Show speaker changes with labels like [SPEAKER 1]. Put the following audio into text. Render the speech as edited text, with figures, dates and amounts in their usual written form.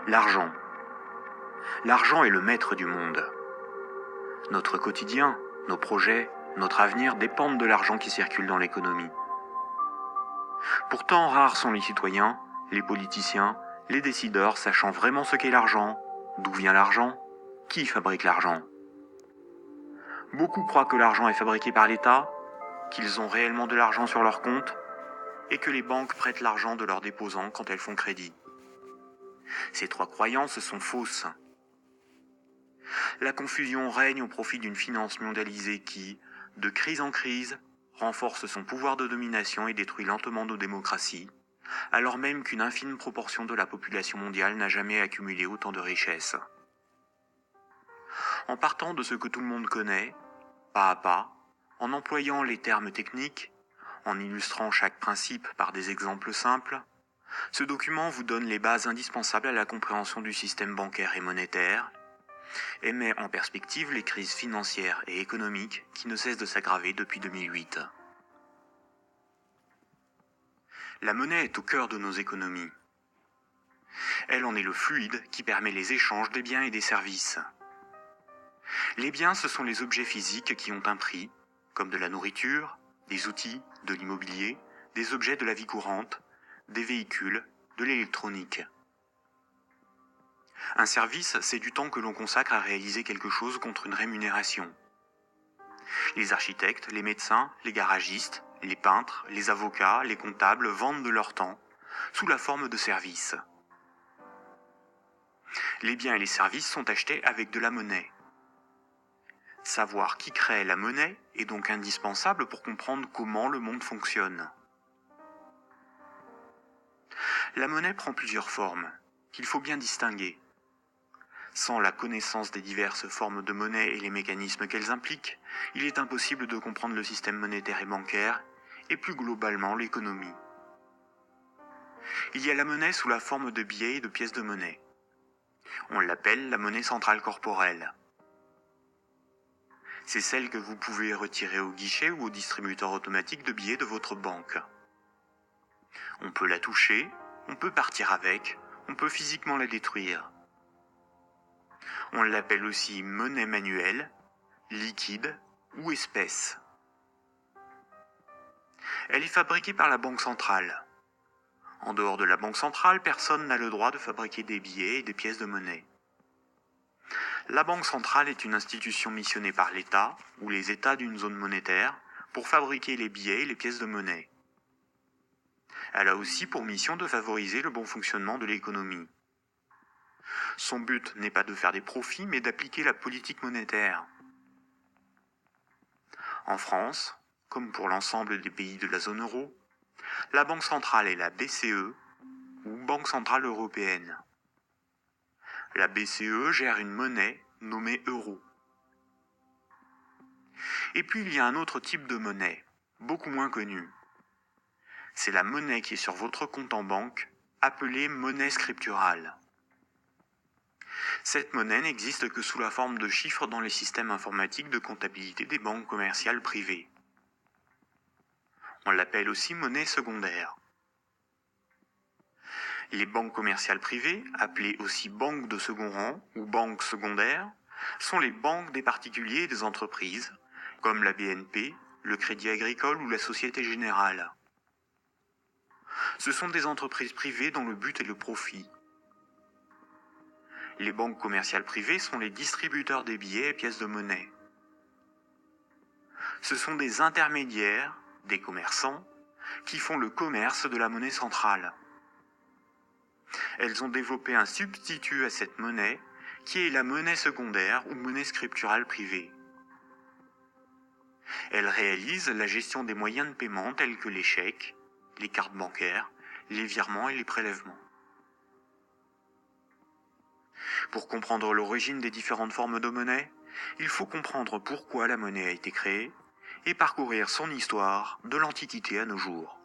[SPEAKER 1] L'argent. L'argent est le maître du monde. Notre quotidien, nos projets, notre avenir dépendent de l'argent qui circule dans l'économie. Pourtant, rares sont les citoyens, les politiciens, les décideurs sachant vraiment ce qu'est l'argent, d'où vient l'argent, qui fabrique l'argent. Beaucoup croient que l'argent est fabriqué par l'État, qu'ils ont réellement de l'argent sur leur compte, et que les banques prêtent l'argent de leurs déposants quand elles font crédit. Ces trois croyances sont fausses. La confusion règne au profit d'une finance mondialisée qui, de crise en crise, renforce son pouvoir de domination et détruit lentement nos démocraties, alors même qu'une infime proportion de la population mondiale n'a jamais accumulé autant de richesses. En partant de ce que tout le monde connaît, pas à pas, en employant les termes techniques, en illustrant chaque principe par des exemples simples, ce document vous donne les bases indispensables à la compréhension du système bancaire et monétaire, et met en perspective les crises financières et économiques qui ne cessent de s'aggraver depuis 2008. La monnaie est au cœur de nos économies. Elle en est le fluide qui permet les échanges des biens et des services. Les biens, ce sont les objets physiques qui ont un prix, comme de la nourriture, des outils, de l'immobilier, des objets de la vie courante, des véhicules, de l'électronique. Un service, c'est du temps que l'on consacre à réaliser quelque chose contre une rémunération. Les architectes, les médecins, les garagistes, les peintres, les avocats, les comptables vendent de leur temps, sous la forme de services. Les biens et les services sont achetés avec de la monnaie. Savoir qui crée la monnaie est donc indispensable pour comprendre comment le monde fonctionne. La monnaie prend plusieurs formes, qu'il faut bien distinguer. Sans la connaissance des diverses formes de monnaie et les mécanismes qu'elles impliquent, il est impossible de comprendre le système monétaire et bancaire, et plus globalement l'économie. Il y a la monnaie sous la forme de billets et de pièces de monnaie. On l'appelle la monnaie centrale corporelle. C'est celle que vous pouvez retirer au guichet ou au distributeur automatique de billets de votre banque. On peut la toucher, on peut partir avec, on peut physiquement la détruire. On l'appelle aussi monnaie manuelle, liquide ou espèce. Elle est fabriquée par la Banque centrale. En dehors de la Banque centrale, personne n'a le droit de fabriquer des billets et des pièces de monnaie. La Banque centrale est une institution missionnée par l'État ou les États d'une zone monétaire pour fabriquer les billets et les pièces de monnaie. Elle a aussi pour mission de favoriser le bon fonctionnement de l'économie. Son but n'est pas de faire des profits, mais d'appliquer la politique monétaire. En France, comme pour l'ensemble des pays de la zone euro, la Banque centrale est la BCE, ou Banque centrale européenne. La BCE gère une monnaie nommée euro. Et puis il y a un autre type de monnaie, beaucoup moins connu. C'est la monnaie qui est sur votre compte en banque, appelée monnaie scripturale. Cette monnaie n'existe que sous la forme de chiffres dans les systèmes informatiques de comptabilité des banques commerciales privées. On l'appelle aussi monnaie secondaire. Les banques commerciales privées, appelées aussi banques de second rang ou banques secondaires, sont les banques des particuliers et des entreprises, comme la BNP, le Crédit Agricole ou la Société Générale. Ce sont des entreprises privées dont le but est le profit. Les banques commerciales privées sont les distributeurs des billets et pièces de monnaie. Ce sont des intermédiaires, des commerçants, qui font le commerce de la monnaie centrale. Elles ont développé un substitut à cette monnaie, qui est la monnaie secondaire ou monnaie scripturale privée. Elles réalisent la gestion des moyens de paiement tels que les chèques, les cartes bancaires, les virements et les prélèvements. Pour comprendre l'origine des différentes formes de monnaie, il faut comprendre pourquoi la monnaie a été créée et parcourir son histoire de l'Antiquité à nos jours.